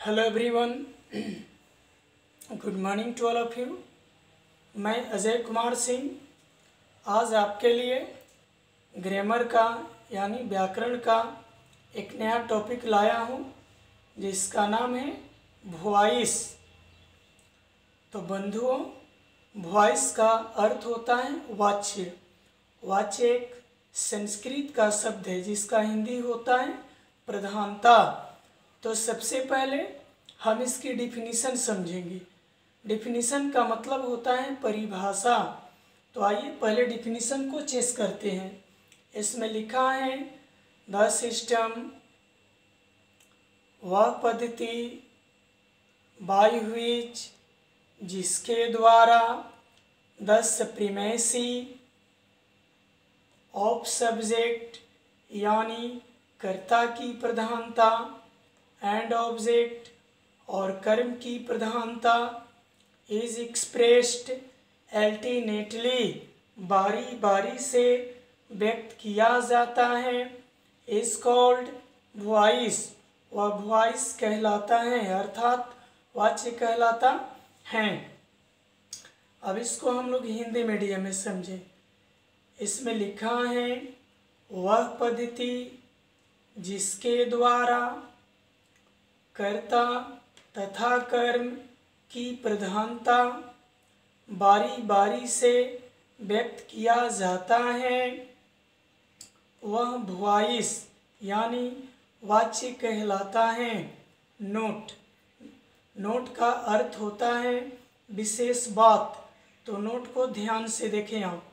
Hello everyone, good morning to all of you. मैं अजय कुमार सिंह आज आपके लिए ग्रामर का यानी व्याकरण का एक नया टॉपिक लाया हूँ जिसका नाम है वॉइस। तो बंधुओं, वॉइस का अर्थ होता है वाच्य। वाच्य एक संस्कृत का शब्द है जिसका हिंदी होता है प्रधानता। तो सबसे पहले हम इसकी डिफिनीशन समझेंगे। डिफिनीशन का मतलब होता है परिभाषा। तो आइए पहले डिफिनीशन को चेस करते हैं। इसमें लिखा है द सिस्टम, वह पद्धति बाय व्हिच जिसके द्वारा द सुप्रीमेसी ऑफ सब्जेक्ट यानी कर्ता की प्रधानता एंड ऑब्जेक्ट और कर्म की प्रधानता इज एक्सप्रेस्ड अल्टरनेटली बारी बारी से व्यक्त किया जाता है इज कॉल्ड वॉइस। वह वॉइस कहलाता है अर्थात वाच्य कहलाता है। अब इसको हम लोग हिंदी मीडियम में समझें। इसमें लिखा है वह पद्धति जिसके द्वारा कर्ता तथा कर्म की प्रधानता बारी बारी से व्यक्त किया जाता है वह वॉइस यानी वाच्य कहलाता है। नोट, नोट का अर्थ होता है विशेष बात। तो नोट को ध्यान से देखें आप।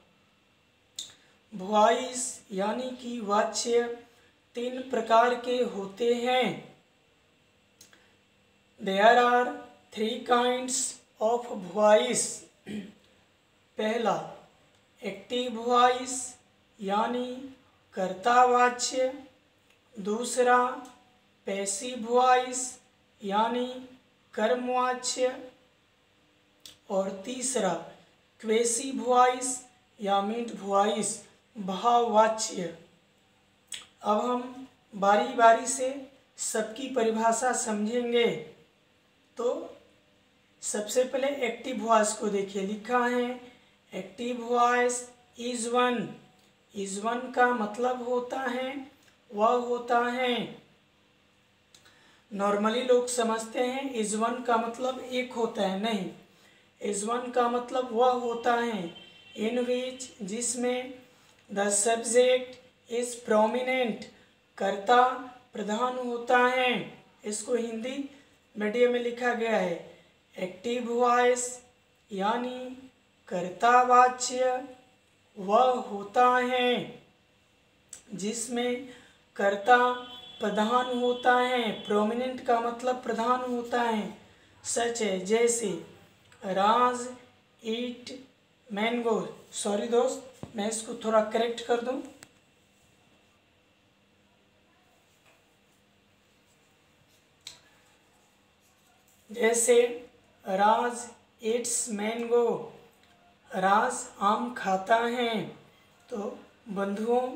वॉइस यानी कि वाच्य तीन प्रकार के होते हैं। There are three kinds of voice। पहला एक्टिव वॉइस यानी कर्तावाच्य, दूसरा पैसिव वॉइस यानी कर्मवाच्य और तीसरा क्वेसिव वॉइस या मिड वॉइस भाववाच्य। अब हम बारी बारी से सबकी परिभाषा समझेंगे। तो सबसे पहले एक्टिव वॉइस को देखिए। लिखा है active voice is one. Is one का मतलब होता है वह होता है। नॉर्मली लोग समझते हैं इज वन का मतलब एक होता है, नहीं। इज वन का मतलब वह होता है इन विच जिसमें द सब्जेक्ट इज प्रोमिनेंट कर्ता प्रधान होता है। इसको हिंदी मीडियम में लिखा गया है एक्टिव वॉइस यानी कर्तावाच्य वह होता है जिसमें कर्ता प्रधान होता है। प्रोमिनेंट का मतलब प्रधान होता है। सच है जैसे राज ईट मैंगो। सॉरी दोस्त, मैं इसको थोड़ा करेक्ट कर दूं। जैसे राज इट्स मैंगो, राज आम खाता है। तो बंधुओं,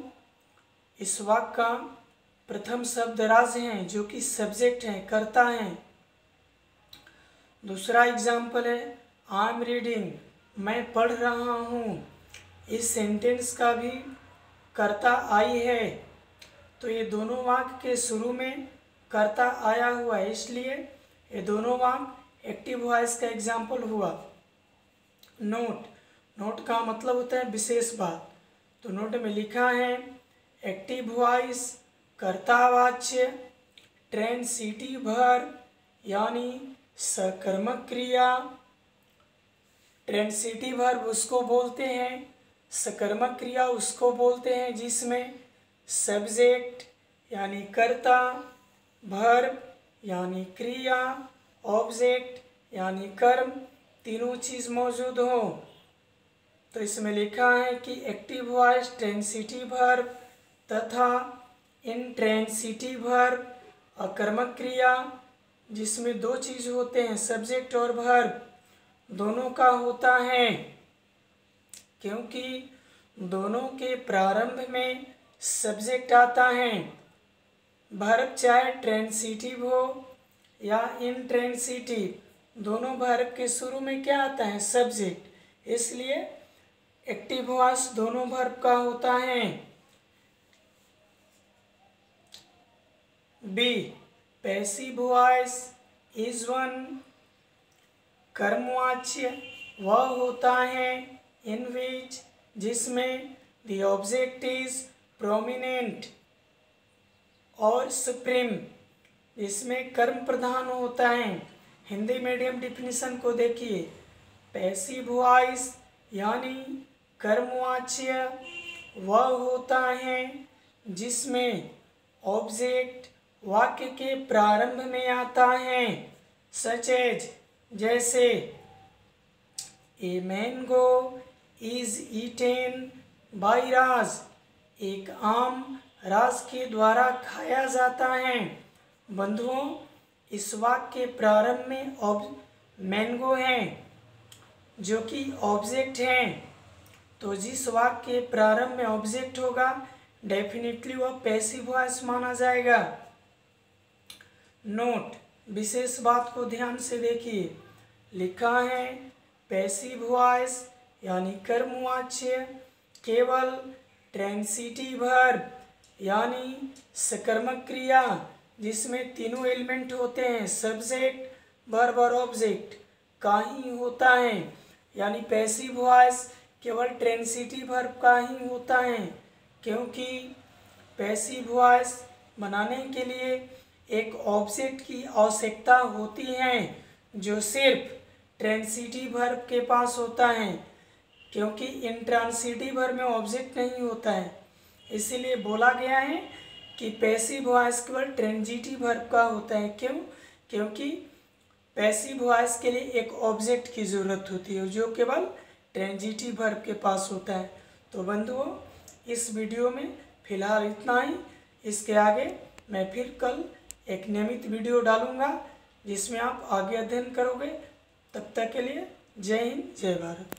इस वाक्य का प्रथम शब्द राज है जो कि सब्जेक्ट है, कर्ता है। दूसरा एग्जाम्पल है आई एम रीडिंग, मैं पढ़ रहा हूँ। इस सेंटेंस का भी कर्ता आई है। तो ये दोनों वाक्य के शुरू में कर्ता आया हुआ है, इसलिए ये दोनों वाक्य एक्टिव वॉइस का एग्जाम्पल हुआ। नोट, नोट का मतलब होता है विशेष बात। तो नोट में लिखा है एक्टिव वॉइस कर्तावाच्य ट्रांसिटिव वर्ब यानी सकर्मक क्रिया। ट्रांसिटिव वर्ब उसको बोलते हैं, सकर्मक क्रिया उसको बोलते हैं जिसमें सब्जेक्ट यानी कर्ता, वर्ब यानी क्रिया, ऑब्जेक्ट यानी कर्म तीनों चीज मौजूद हो। तो इसमें लिखा है कि एक्टिव वॉइस ट्रांसिटिव वर्ब तथा इंट्रांसिटिव वर्ब अकर्मक क्रिया जिसमें दो चीज होते हैं सब्जेक्ट और वर्ब दोनों का होता है, क्योंकि दोनों के प्रारंभ में सब्जेक्ट आता है। वर्ब चाहे ट्रांसिटिव हो या इंट्रांसिटिव दोनों वर्ब के शुरू में क्या आता है? सब्जेक्ट। इसलिए एक्टिव वॉइस दोनों वर्ब का होता है। B, passive voice is one. कर्मवाच्य वह होता है इन विच जिसमें द ऑब्जेक्ट इज प्रोमिनेंट और सुप्रीम, इसमें कर्म प्रधान होता है। हिंदी मीडियम डिफिनीशन को देखिए, पैसिव वॉइस यानी कर्मवाच्य वह होता है जिसमें ऑब्जेक्ट वाक्य के प्रारंभ में आता है, सच एज जैसे a mango is eaten by Raj, एक आम राज के द्वारा खाया जाता है। बंधुओं, इस वाक्य के प्रारंभ में मैंगो है जो कि ऑब्जेक्ट है, तो जिस वाक्य के प्रारंभ में ऑब्जेक्ट होगा डेफिनेटली वह पैसिव वॉइस माना जाएगा। नोट, विशेष बात को ध्यान से देखिए, लिखा है पैसिव वॉइस यानी कर्मवाच्य केवल ट्रांसिटिव वर्ब यानी सकर्मक क्रिया जिसमें तीनों एलिमेंट होते हैं, सब्जेक्ट, वर्ब और ऑब्जेक्ट का ही होता है। यानी पैसिव वॉइस केवल ट्रांसिटिव वर्ब का ही होता है, क्योंकि पैसिव वॉइस बनाने के लिए एक ऑब्जेक्ट की आवश्यकता होती है जो सिर्फ ट्रांसिटिव वर्ब के पास होता है, क्योंकि इंट्रांसिटिव वर्ब में ऑब्जेक्ट नहीं होता है। इसीलिए बोला गया है कि पैसिव वॉइस केवल ट्रांजिटिव वर्ब का होता है। क्यों? क्योंकि पैसिव वॉइस के लिए एक ऑब्जेक्ट की ज़रूरत होती है जो केवल ट्रांजिटिव वर्ब के पास होता है। तो बंधुओं, इस वीडियो में फ़िलहाल इतना ही। इसके आगे मैं फिर कल एक नियमित वीडियो डालूँगा जिसमें आप आगे अध्ययन करोगे। तब तक के लिए जय हिंद, जय भारत।